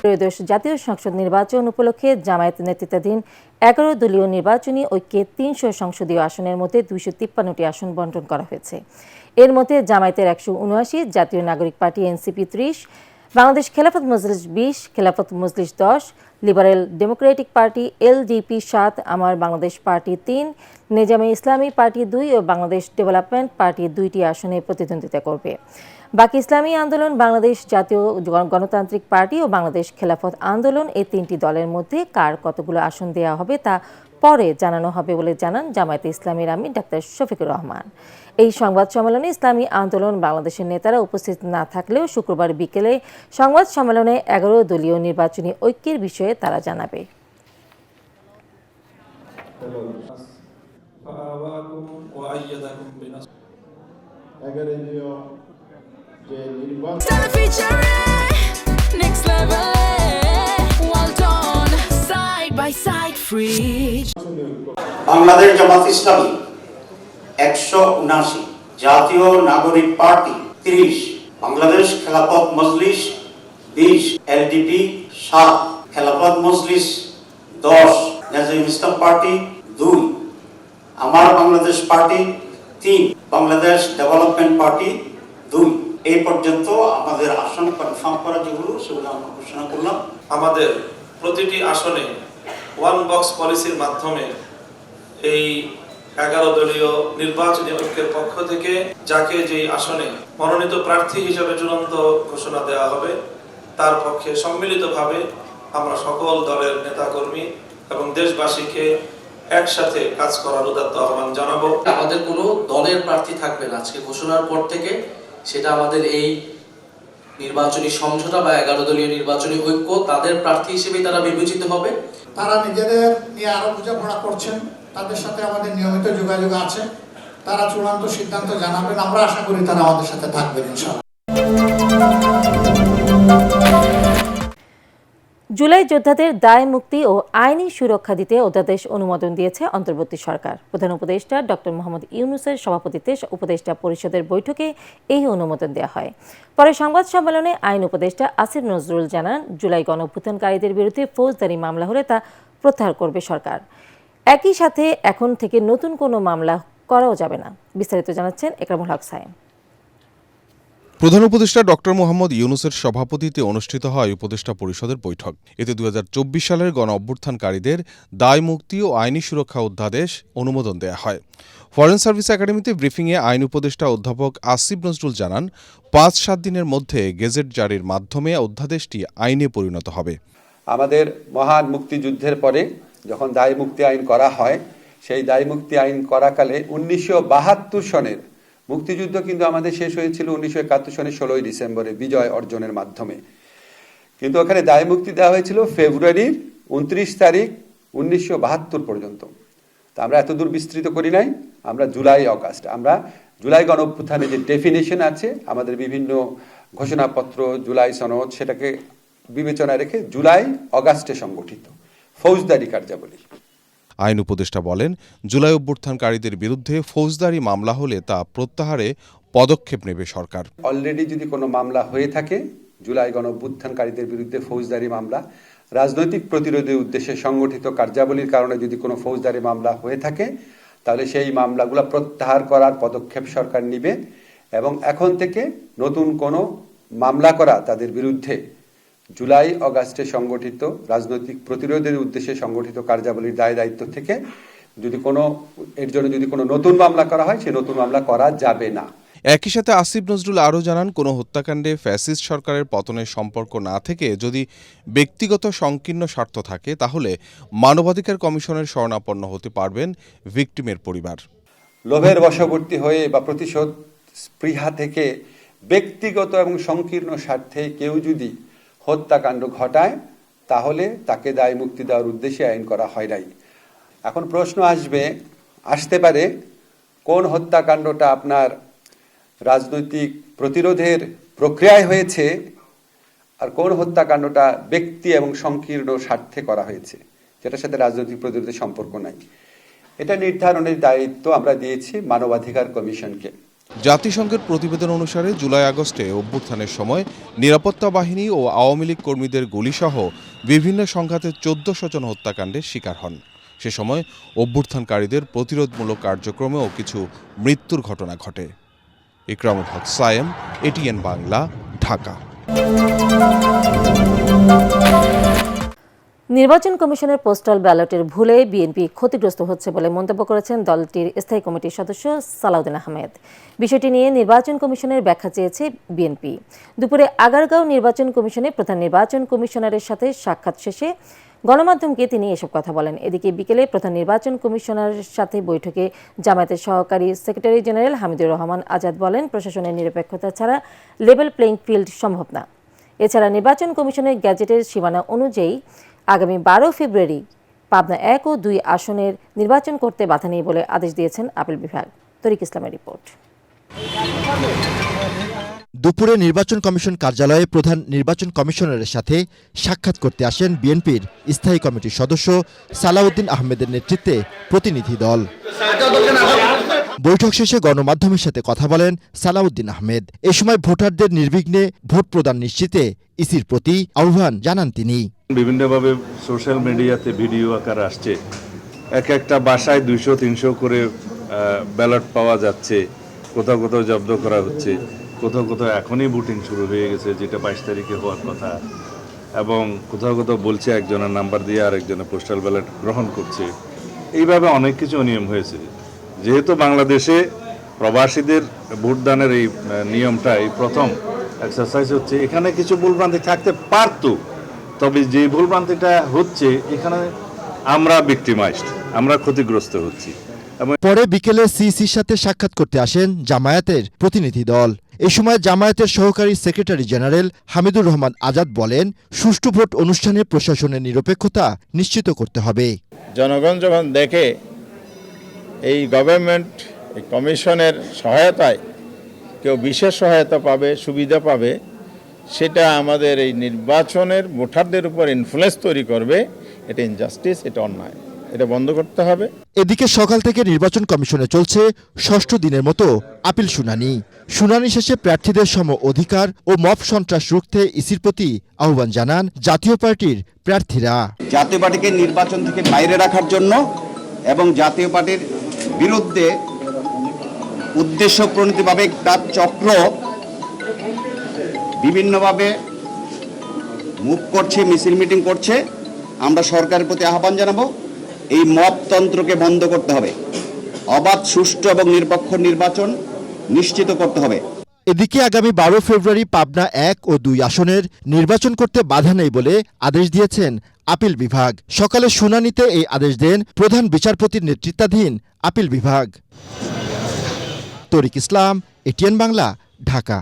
ত্রয়োদশ জাতীয় সংসদ নির্বাচন উপলক্ষে জামায়াত নেতৃত্বাধীন 11 দলীয় নির্বাচনী ঐক্যে 300 সংসদীয় আসনের মধ্যে 253টি আসন বণ্টন করা হয়েছে। এর মধ্যে জামায়াতের 179, জাতীয় নাগরিক party NCP 30, Bangladesh Khelafat Majlis 20, Khelafat Majlis 10, liberal Democratic party LDP 7, আমার বাংলাদেশ পার্টি 3, নেজামে ইসলামী পার্টি 2 ও বাংলাদেশ ডেভেলপমেন্ট পার্টি 2টি আসনে প্রতিদ্বন্দ্বিতা করবে। বাকি ইসলামী আন্দোলন, বাংলাদেশ জাতীয় গণতান্ত্রিক পার্টি ও বাংলাদেশ খেলাফত আন্দোলন এই 3টি দলের মধ্যে কার কতগুলো আসন দেওয়া হবে তা পরে জানানো হবে বলে জানান জামায়াতে ইসলামীর আমির ডাক্তার শফিকুর রহমান। এই সংবাদ সম্মেলনে ইসলামী আন্দোলন বাংলাদেশের নেতারা উপস্থিত না থাকলেও শুক্রবার বিকেলে সংবাদ সম্মেলনে 11 দলীয় নির্বাচনী ঐক্যের বিষয়ে তারা জানাবে। বাংলাদেশ জামাত ইসলামী 179, জাতীয় নাগরিক পার্টি 30, বাংলাদেশ খেলাফত মজলিস 20, এলডিপি 7, খেলাফত মজলিস 10, নেজামে ইসলাম পার্টি 2, আমার Bangladesh party 3, Bangladesh development party 2। এই পর্যন্ত আমাদের আসন কনফার্ম করা যেগুলো সেগুলো আমরা ঘোষণা করলাম। আমাদের প্রতিটি আসনে ওয়ান বক্স পলিসির মাধ্যমে এই 11 দলীয় নির্বাচনী ঐক্যের পক্ষ থেকে যাকে যেই আসনে মনোনীত প্রার্থী হিসেবে চূড়ান্ত ঘোষণা দেওয়া হবে তার পক্ষে সম্মিলিতভাবে আমরা সকল দলের নেতাকর্মী এবং দেশবাসীকে একসাথে কাজ করার উদাত্ত আহ্বান জানাবো। আমাদের কোনো দলের প্রার্থী থাকবে না আজকে ঘোষণার পর থেকে। সেটা আমাদের এই নির্বাচনী সমঝোতা বা 11 দলীয় নির্বাচনী ঐক্য তাদের প্রার্থী হিসেবে তারা বিবেচিত হবে। তারা নিজেদের নিয়ে আরো বোঝাপড়া করছেন, তাদের সাথে আমাদের নিয়মিত যোগাযোগ আছে। তারা চূড়ান্ত সিদ্ধান্ত জানাবেন, আমরা আশা করি তারা আমাদের সাথে থাকবেন ইনশাআল্লাহ। জুলাই যোদ্ধাদের দায় মুক্তি ও আইনি সুরক্ষা দিতে অধ্যাদেশ অনুমোদন দিয়েছে অন্তর্বর্তী সরকার। প্রধান উপদেষ্টা ডক্টর মোহাম্মদ ইউনূসের সভাপতিত্বে উপদেষ্টা পরিষদের বৈঠকে এই অনুমোদন দেওয়া হয়। পরে সংবাদ সম্মেলনে আইন উপদেষ্টা আসিফ নজরুল জানান, জুলাই গণঅভ্যুত্থানকারীদের বিরুদ্ধে ফৌজদারি মামলা হলে তা প্রত্যাহার করবে সরকার। একই সাথে এখন থেকে নতুন কোনো মামলা করাও যাবে না। বিস্তারিত জানাচ্ছেন একরামুল হক সায়েম। প্রধান উপদেষ্টা ডক্টর মোহাম্মদ ইউনূসের সভাপতিত্বে অনুষ্ঠিত হয় উপদেষ্টা পরিষদের বৈঠক। এতে 2024 সালের গণঅভ্যুত্থানকারীদের দায় মুক্তি ও আইনি সুরক্ষা অধ্যাদেশ অনুমোদন দেওয়া হয়। ফরেন সার্ভিস একাডেমিতে ব্রিফিংয়ে আইন উপদেষ্টা অধ্যাপক আসিফ নজরুল জানান, 5-7 দিনের মধ্যে গেজেট জারির মাধ্যমে অধ্যাদেশটি আইনে পরিণত হবে। আমাদের মহান মুক্তিযুদ্ধের পরে যখন দায় মুক্তি আইন করা হয়, সেই দায় মুক্তি আইন করাকালে 1972 সনের মুক্তিযুদ্ধ কিন্তু আমাদের শেষ হয়েছিল 1971 সনের 16 ডিসেম্বরে বিজয় অর্জনের মাধ্যমে। কিন্তু ওখানে দায় মুক্তি দেওয়া হয়েছিল ফেব্রুয়ারির 29 তারিখ 1972 পর্যন্ত। তা আমরা এত দূর বিস্তৃত করি নাই, আমরা জুলাই অগাস্ট, আমরা জুলাই গণঅভ্যুত্থানের যে ডেফিনেশন আছে আমাদের বিভিন্ন ঘোষণাপত্র, জুলাই সনদ, সেটাকে বিবেচনায় রেখে জুলাই অগাস্টে সংগঠিত ফৌজদারি কার্যাবলী। আইন উপদেষ্টা বলেন, জুলাই অভ্যুত্থানকারীদের বিরুদ্ধে ফৌজদারি মামলা হলে তা প্রত্যাহারে পদক্ষেপ নেবে সরকার। অলরেডি যদি কোনো মামলা হয়ে থাকে, জুলাই গণঅভ্যুত্থানকারীদের বিরুদ্ধে ফৌজদারি মামলা, রাজনৈতিক প্রতিরোধের উদ্দেশ্যে সংগঠিত কার্যাবলীর কারণে যদি কোনো ফৌজদারি মামলা হয়ে থাকে, তাহলে সেই মামলাগুলো প্রত্যাহার করার পদক্ষেপ সরকার নিবে এবং এখন থেকে নতুন কোনো মামলা করা তাদের বিরুদ্ধে জুলাই অগাস্টে সংগঠিত রাজনৈতিক প্রতিরোধের উদ্দেশ্যে সংগঠিত কার্যাবলীর দায় দায়িত্ব থেকে এর জন্য যদি কোনো নতুন মামলা করা হয়, সেই নতুন মামলা করা যাবে না। একই সাথে আসিফ নজরুল আরও জানান, কোনো হত্যাকাণ্ডে ফ্যাসিস্ট সরকারের পতনের সম্পর্ক না থেকে যদি ব্যক্তিগত সংকীর্ণ স্বার্থ থাকে, তাহলে মানবাধিকার কমিশনের শরণাপন্ন হতে পারবেন ভিকটিমের পরিবার। লোভের বশবর্তী হয়ে বা প্রতিশোধ স্পৃহা থেকে ব্যক্তিগত এবং সংকীর্ণ স্বার্থে কেউ যদি হত্যাকাণ্ড ঘটায়, তাহলে তাকে দায় মুক্তি দেওয়ার উদ্দেশ্যে আইন করা হয় নাই। এখন প্রশ্ন আসতে পারে, কোন হত্যাকাণ্ডটা আপনার রাজনৈতিক প্রতিরোধের প্রক্রিয়ায় হয়েছে আর কোন হত্যাকাণ্ডটা ব্যক্তি এবং সংকীর্ণ স্বার্থে করা হয়েছে, যেটার সাথে রাজনৈতিক প্রতিরোধের সম্পর্ক নাই। এটা নির্ধারণের দায়িত্ব আমরা দিয়েছি মানবাধিকার কমিশনকে। জাতিসংঘের প্রতিবেদন অনুসারে জুলাই আগস্টে অভ্যুত্থানের সময় নিরাপত্তা বাহিনী ও আওয়ামী লীগ কর্মীদের গুলিসহ বিভিন্ন সংঘাতে ১৪০০ জন হত্যাকাণ্ডের শিকার হন। সে সময় অভ্যুত্থানকারীদের প্রতিরোধমূলক কার্যক্রমেও কিছু মৃত্যুর ঘটনা ঘটে। ইকরামুল হক সায়েম, এটিএন বাংলা, ঢাকা। নির্বাচন কমিশনের পোস্টাল ব্যালটের ভুলে বিএনপি ক্ষতিগ্রস্ত হচ্ছে বলে মন্তব্য করেছেন দলটির স্থায়ী কমিটির সদস্য সালাউদ্দিন আহমেদ। বিষয়টি নিয়ে নির্বাচন কমিশনের ব্যাখ্যা চেয়েছে বিএনপি। দুপুরে আগারগাঁও নির্বাচন কমিশনে প্রধান নির্বাচন কমিশনারের সাথে সাক্ষাৎ শেষে গণমাধ্যমকে তিনি এসব কথা বলেন। এদিকে বিকেলে প্রধান নির্বাচন কমিশনারের সাথে বৈঠকে জামায়াতের সহকারী সেক্রেটারি জেনারেল হামিদুর রহমান আজাদ বলেন, প্রশাসনের নিরপেক্ষতা ছাড়া লেভেল প্লেইং ফিল্ড সম্ভব না। এছাড়া নির্বাচন কমিশনের গ্যাজেটের সীমানা অনুযায়ী আগামী 12 ফেব্রুয়ারি পাবনা 1 ও 2 আসনের নির্বাচন করতে বাধা নেই বলে আদেশ দিয়েছেন আপিল বিভাগ। তরিক ইসলামের রিপোর্ট। দুপুরে নির্বাচন কমিশন কার্যালয়ে প্রধান নির্বাচন কমিশনারের সাথে সাক্ষাৎ করতে আসেন বিএনপির স্থায়ী কমিটির সদস্য সালাউদ্দিন আহমেদের নেতৃত্বে প্রতিনিধি দল। বৈঠক শেষে গণমাধ্যমের সাথে কথা বলেন সালাউদ্দিন আহমেদ। এ সময় ভোটারদের নির্বিঘ্নে ভোট প্রদান নিশ্চিতে ইসির প্রতি আহ্বান জানান তিনি। বিভিন্নভাবে সোশ্যাল মিডিয়াতে ভিডিও আকার আসছে, এক একটা বাসায় 200-300 করে ব্যালট পাওয়া যাচ্ছে, কোথাও কোথাও জব্দ করা হচ্ছে, কোথাও কোথাও এখনই ভোটিং শুরু হয়ে গেছে, যেটা 22 তারিখে হওয়ার কথা, এবং কোথাও কোথাও বলছে একজনের নাম্বার দিয়ে আরেকজনের পোস্টাল ব্যালট গ্রহণ করছে। এইভাবে অনেক কিছু নিয়ম হয়েছে। যেহেতু বাংলাদেশে প্রবাসীদের ভোটদানের এই নিয়মটা এই প্রথম এক্সারসাইজ হচ্ছে, এখানে কিছু ভুলভ্রান্তি থাকতে পারতো, তবে যে ভুলভ্রান্তিটা হচ্ছে এখানে আমরা ভিক্টিমাইজড, আমরা ক্ষতিগ্রস্ত হচ্ছি। পরে বিকেলে সিসির সাথে সাক্ষাৎ করতে আসেন জামায়াতের প্রতিনিধি দল। এ সময় জামায়াতের সহকারী সেক্রেটারি জেনারেল হামিদুর রহমান আজাদ বলেন, সুষ্ঠু ভোট অনুষ্ঠানে প্রশাসনের নিরপেক্ষতা নিশ্চিত করতে হবে। জনগণ যখন দেখে এই গভর্নমেন্ট এই কমিশনের সহায়তায় কেউ বিশেষ সহায়তা পাবে, সুবিধা পাবে, সেটা আমাদের এই নির্বাচনের ভোটারদের উপর ইনফ্লুয়েন্স তৈরি করবে। এটা ইনজাস্টিস, এটা অন্যায়, এটা বন্ধ করতে হবে। এদিকে সকাল থেকে নির্বাচন কমিশনে চলছে 6ষ্ঠ দিনের মতো আপিল শুনানি। শুনানি শেষে প্রার্থীদের সম অধিকার ও মব সন্ত্রাস রুখতে ইসির প্রতি আহ্বান জানান জাতীয় পার্টির প্রার্থীরা। জাতীয় পার্টিকে নির্বাচন থেকে বাইরে রাখার জন্য এবং জাতীয় পার্টির বিরুদ্ধে উদ্দেশ্য প্রণীতভাবে একটা চক্র বিভিন্নভাবে মুভ করছে, মিছিল মিটিং করছে। আমরা সরকারের প্রতি আহ্বান জানাবো, এই মবতন্ত্রকে বন্ধ করতে হবে, অবাধ, সুষ্ঠু এবং নিরপেক্ষ নির্বাচন নিশ্চিত করতে হবে। এদিকে আগামী 12 ফেব্রুয়ারি পাবনা 1 ও 2 আসনের নির্বাচন করতে বাধা নেই বলে আদেশ দিয়েছেন আপিল বিভাগ। সকালে শুনানিতে এই আদেশ দেন প্রধান বিচারপতির নেতৃত্বাধীন আপিল বিভাগ। তরিক ইসলাম, এটিএন বাংলা, ঢাকা।